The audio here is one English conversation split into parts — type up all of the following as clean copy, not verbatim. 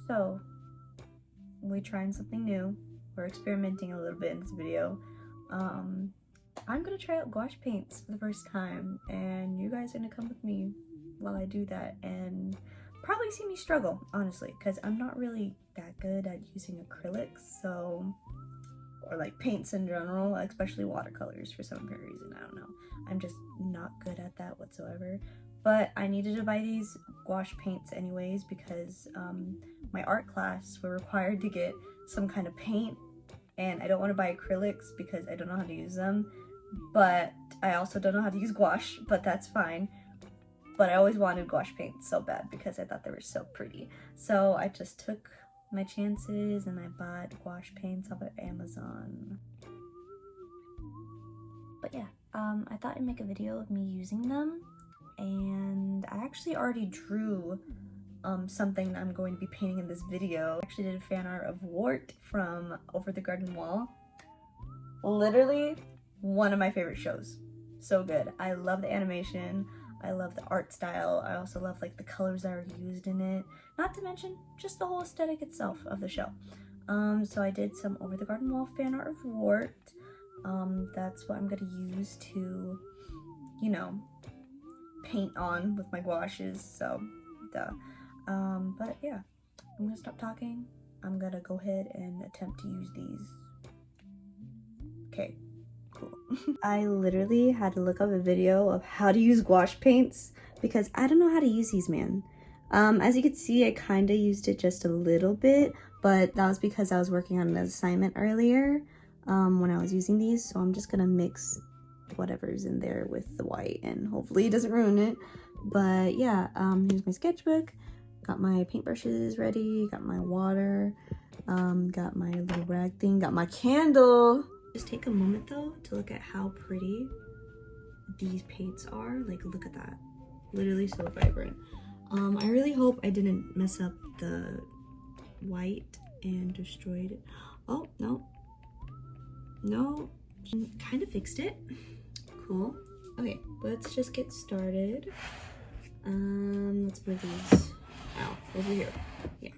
So, we're trying something new. We're experimenting a little bit in this video. I'm gonna try out gouache paints for the first time, and you guys are gonna come with me while I do that, and probably see me struggle, honestly, because I'm not really that good at using acrylics, so, or like paints in general, especially watercolors for some apparent reason. I don't know. I'm just not good at that whatsoever. But I needed to buy these gouache paints anyways because my art class were required to get some kind of paint, and I don't want to buy acrylics because I don't know how to use them. But I also don't know how to use gouache, but that's fine. But I always wanted gouache paints so bad because I thought they were so pretty. So I just took my chances and I bought gouache paints off of Amazon. But yeah, I thought I'd make a video of me using them, and I actually already drew something that I'm going to be painting in this video. I actually did a fan art of Wirt from Over the Garden Wall. Literally one of my favorite shows. So good. I love the animation. I love the art style. I also love like the colors that are used in it. Not to mention just the whole aesthetic itself of the show. So I did some Over the Garden Wall fan art of Wirt. That's what I'm gonna use to, you know, paint on with my gouaches, so duh. But yeah, I'm gonna stop talking. I'm gonna go ahead and attempt to use these. Okay, cool. I literally had to look up a video of how to use gouache paints because I don't know how to use these, man. As you can see, I kind of used it just a little bit, but that was because I was working on an assignment earlier when I was using these, so I'm just gonna mix whatever's in there with the white and hopefully it doesn't ruin it. But yeah, here's my sketchbook. Got my paintbrushes ready, got my water, got my little rag thing, got my candle. Just take a moment though to look at how pretty these paints are. Like, look at that, literally so vibrant. I really hope I didn't mess up the white and destroyed it. Oh, no, kind of fixed it. Cool. Okay, let's just get started. Let's move these out over here. Yeah.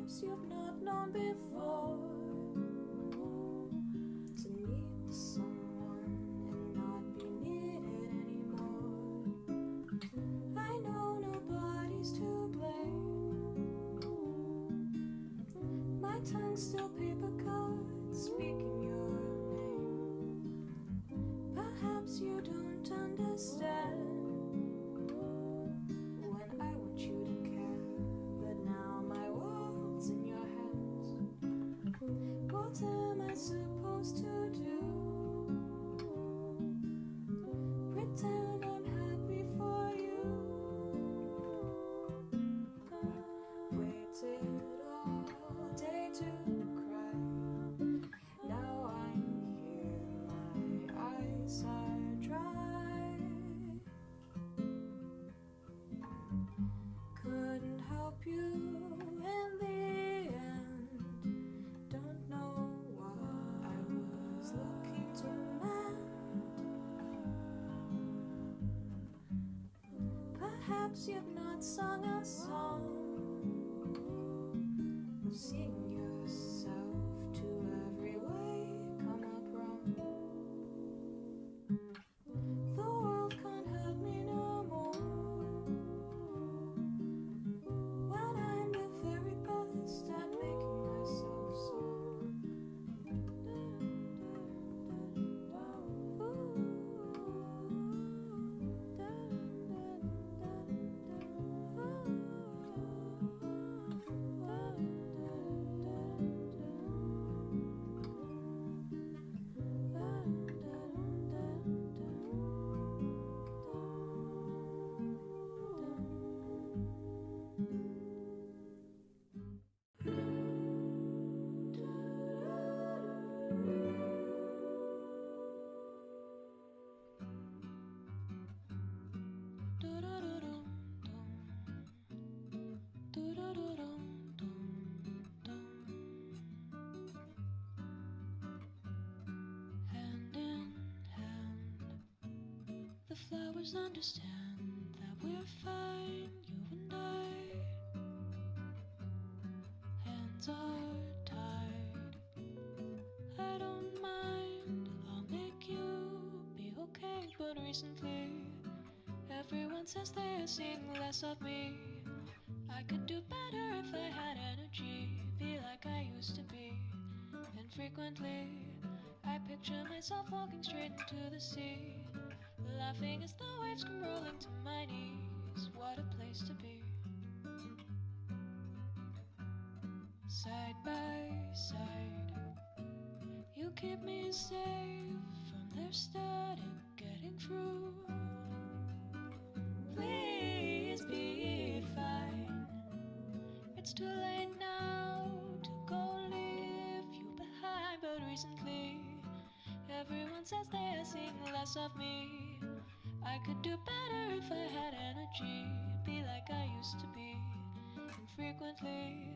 perhaps you've not known before. To need someone and not be needed anymore. I know nobody's to blame. My tongue's still paper cut, speaking your name. Perhaps you don't understand when I want you to care, but now my world's in your hands. What am I supposed to do? Pretend I'm happy for you. Waited all day to cry. Now I'm here, my eyes are dry. Couldn't help you in the end. Don't know what I was looking to mend. Perhaps you've not sung a song of seeing yourself to every way come up wrong. The world can't hurt me no more when I'm the very best at making myself sore. Hand in hand, the flowers understand that we're fine, you and I. Hands are tied, I don't mind, I'll make you be okay. But recently, everyone says they're seeing less of me. I could do better if I had energy, be like I used to be. And frequently, I picture myself walking straight into the sea, laughing as the waves come rolling to my knees. What a place to be. Side by side, you keep me safe from their static getting through. Please be fine. It's too late now to go leave you behind. But recently, everyone says they are seeing less of me. I could do better if I had energy, be like I used to be. And frequently,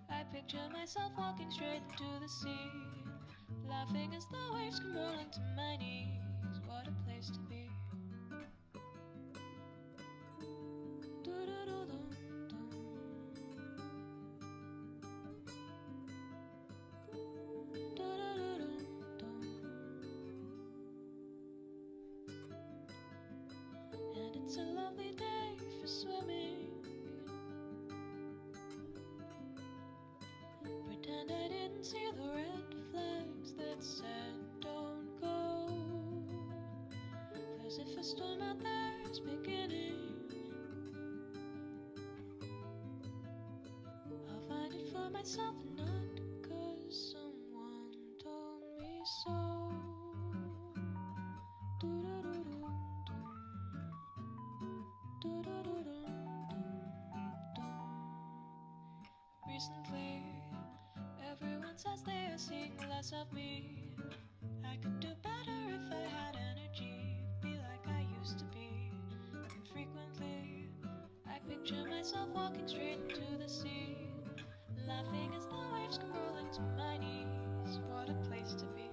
I picture myself walking straight into the sea, laughing as the waves come rolling to my knees. What a place to be. And it's a lovely day for swimming. Pretend I didn't see the red flags that said don't go, as if a storm out there's beginning. I'll find it for myself and not 'cause someone told me so. Recently, everyone says they are seeing less of me. I could do better if I had energy, be like I used to be. And frequently, I picture myself walking straight into the sea, laughing as the waves come rolling to my knees. What a place to be.